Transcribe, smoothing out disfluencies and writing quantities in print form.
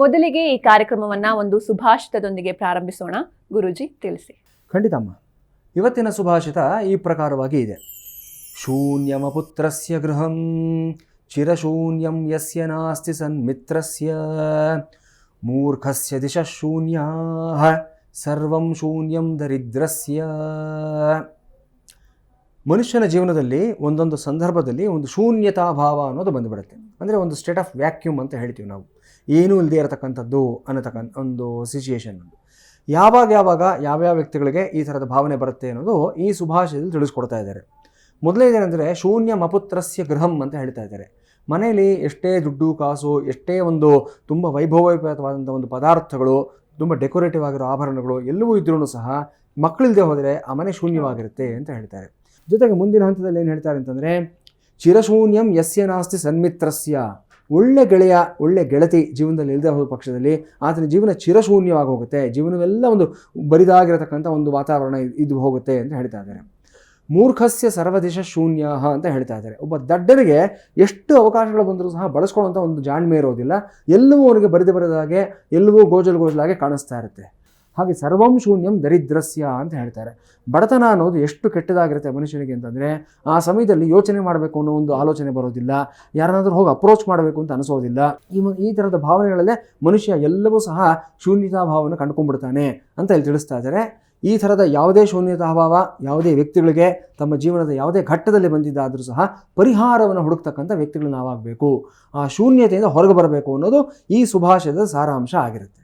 ಮೊದಲಿಗೆ ಈ ಕಾರ್ಯಕ್ರಮವನ್ನ ಒಂದು ಸುಭಾಷಿತದೊಂದಿಗೆ ಪ್ರಾರಂಭಿಸೋಣ. ಗುರೂಜಿ ತಿಳಿಸಿ. ಖಂಡಿತಮ್ಮ. ಇವತ್ತಿನ ಸುಭಾಷಿತ ಈ ಪ್ರಕಾರವಾಗಿ ಇದೆ. ಶೂನ್ಯಮಪುತ್ರಸ್ಯ ಗೃಹಂ ಚಿರಶೂನ್ಯಂ ಯಸ್ಯ ನಾಸ್ತಿ ಸನ್ಮಿತ್ರಸ್ಯ ಮೂರ್ಖಸ್ಯ ದಿಶಃ ಶೂನ್ಯಾಃ ಸರ್ವಂ ಶೂನ್ಯಂ ದರಿದ್ರಸ್ಯ. ಮನುಷ್ಯನ ಜೀವನದಲ್ಲಿ ಒಂದೊಂದು ಸಂದರ್ಭದಲ್ಲಿ ಒಂದು ಶೂನ್ಯತಾ ಭಾವ ಅನ್ನೋದು ಬಂದುಬಿಡುತ್ತೆ. ಅಂದರೆ ಒಂದು ಸ್ಟೇಟ್ ಆಫ್ ವ್ಯಾಕ್ಯೂಮ್ ಅಂತ ಹೇಳ್ತೀವಿ ನಾವು, ಏನೂ ಇಲ್ಲದೆ ಇರತಕ್ಕಂಥದ್ದು ಅನ್ನತಕ್ಕಂಥ ಒಂದು ಸಿಚುಯೇಷನ್. ಯಾವಾಗ ಯಾವ್ಯಾವ ವ್ಯಕ್ತಿಗಳಿಗೆ ಈ ಥರದ ಭಾವನೆ ಬರುತ್ತೆ ಅನ್ನೋದು ಈ ಸುಭಾಷಿತದಲ್ಲಿ ತಿಳಿಸ್ಕೊಡ್ತಾ ಇದ್ದಾರೆ. ಮೊದಲನೇದೇನೆಂದರೆ ಶೂನ್ಯಂ ಅಪುತ್ರಸ್ಯ ಗೃಹಂ ಅಂತ ಹೇಳ್ತಾ ಇದ್ದಾರೆ. ಮನೆಯಲ್ಲಿ ಎಷ್ಟೇ ದುಡ್ಡು ಕಾಸು, ಎಷ್ಟೇ ಒಂದು ತುಂಬ ವೈಭವೋಪೇತವಾದಂಥ ಒಂದು ಪದಾರ್ಥಗಳು, ತುಂಬ ಡೆಕೋರೇಟಿವ್ ಆಗಿರೋ ಆಭರಣಗಳು ಎಲ್ಲವೂ ಇದ್ರೂ ಸಹ ಮಕ್ಕಳಿಲ್ಲದೆ ಹೋದರೆ ಆ ಮನೆ ಶೂನ್ಯವಾಗಿರುತ್ತೆ ಅಂತ ಹೇಳ್ತಾರೆ. ಜೊತೆಗೆ ಮುಂದಿನ ಹಂತದಲ್ಲಿ ಏನು ಹೇಳ್ತಾರೆ ಅಂತಂದರೆ, ಚಿರಶೂನ್ಯಂ ಯಸ್ಯ ನಾಸ್ತಿ ಸನ್ಮಿತ್ರಸ್ಯ. ಒಳ್ಳೆ ಗೆಳೆಯ, ಒಳ್ಳೆ ಗೆಳತಿ ಜೀವನದಲ್ಲಿ ಇಲ್ಲದೆ ಹೋದ ಪಕ್ಷದಲ್ಲಿ ಆತನ ಜೀವನ ಚಿರಶೂನ್ಯವಾಗಿ ಹೋಗುತ್ತೆ, ಜೀವನವೆಲ್ಲ ಒಂದು ಬರಿದಾಗಿರತಕ್ಕಂಥ ಒಂದು ವಾತಾವರಣ ಇದು ಹೋಗುತ್ತೆ ಅಂತ ಹೇಳ್ತಾ ಇದ್ದಾರೆ. ಮೂರ್ಖಸ್ಯ ಸರ್ವದಿಶ ಶೂನ್ಯ ಅಂತ ಹೇಳ್ತಾ ಇದ್ದಾರೆ. ಒಬ್ಬ ದಡ್ಡನಿಗೆ ಎಷ್ಟು ಅವಕಾಶಗಳು ಬಂದರೂ ಸಹ ಬಳಸ್ಕೊಳ್ಳುವಂಥ ಒಂದು ಜಾಣ್ಮೆ ಇರೋದಿಲ್ಲ, ಎಲ್ಲವೂ ಅವನಿಗೆ ಬರಿದಾಗೆ ಎಲ್ಲವೂ ಗೋಜಲಾಗೆ ಕಾಣಿಸ್ತಾ ಇರುತ್ತೆ. ಹಾಗೆ ಸರ್ವಂ ಶೂನ್ಯಂ ದರಿದ್ರಸ್ಯ ಅಂತ ಹೇಳ್ತಾರೆ. ಬಡತನ ಅನ್ನೋದು ಎಷ್ಟು ಕೆಟ್ಟದಾಗಿರುತ್ತೆ ಮನುಷ್ಯನಿಗೆ ಅಂತಂದರೆ, ಆ ಸಮಯದಲ್ಲಿ ಯೋಚನೆ ಮಾಡಬೇಕು ಅನ್ನೋ ಒಂದು ಆಲೋಚನೆ ಬರೋದಿಲ್ಲ, ಯಾರನ್ನಾದ್ರೂ ಹೋಗಿ ಅಪ್ರೋಚ್ ಮಾಡಬೇಕು ಅಂತ ಅನಿಸೋದಿಲ್ಲ. ಈ ಥರದ ಭಾವನೆಗಳಲ್ಲೇ ಮನುಷ್ಯ ಎಲ್ಲವೂ ಸಹ ಶೂನ್ಯತಾ ಭಾವವನ್ನು ಕಂಡುಕೊಂಡ್ಬಿಡ್ತಾನೆ ಅಂತ ಇಲ್ಲಿ ತಿಳಿಸ್ತಾ ಇದ್ದಾರೆ. ಈ ಥರದ ಯಾವುದೇ ಶೂನ್ಯತಾ ಭಾವ ಯಾವುದೇ ವ್ಯಕ್ತಿಗಳಿಗೆ ತಮ್ಮ ಜೀವನದ ಯಾವುದೇ ಘಟ್ಟದಲ್ಲಿ ಬಂದಿದ್ದಾದರೂ ಸಹ ಪರಿಹಾರವನ್ನು ಹುಡುಕ್ತಕ್ಕಂಥ ವ್ಯಕ್ತಿಗಳು ನಾವಾಗಬೇಕು, ಆ ಶೂನ್ಯತೆಯಿಂದ ಹೊರಗೆ ಬರಬೇಕು ಅನ್ನೋದು ಈ ಸುಭಾಷಿತದ ಸಾರಾಂಶ ಆಗಿರುತ್ತೆ.